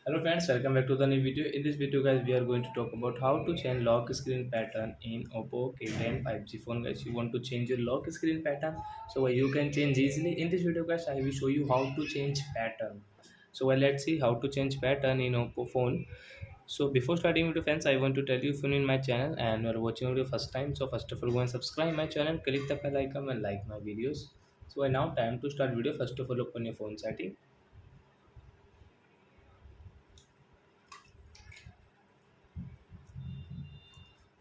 Hello friends, welcome back to the new video. In this video guys, we are going to talk about how to change lock screen pattern in Oppo K10 5G phone guys. You want to change your lock screen pattern so you can change easily. In this video guys, I will show you how to change pattern. Let's see how to change pattern in Oppo phone. So before starting video friends, I want to tell you if you're new in my channel and you are watching video first time. So first of all, go and subscribe my channel, click the bell icon and like my videos. Now time to start video. First of all, open your phone setting.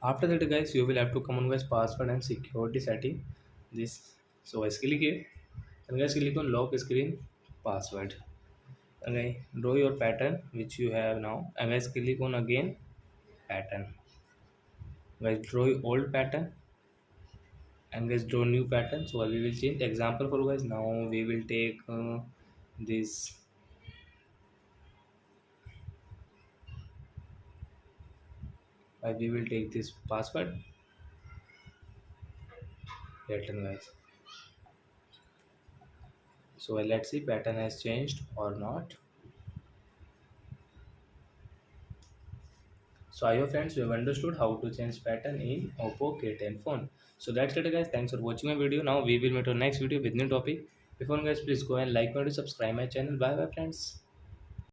After that guys, you will have to come on guys password and security setting this. Guys click here and guys click on lock screen password. Okay, draw your pattern which you have now and guys click on again pattern. Guys draw your old pattern and guys draw new pattern. We will change example for guys. Now we will take this. We will take this password pattern guys. Let's see pattern has changed or not. So I hope friends you have understood how to change pattern in Oppo K10 phone. So that's it guys. Thanks for watching my video. Now we will meet on next video with new topic. Before guys, please go and like and subscribe my channel. Bye bye friends.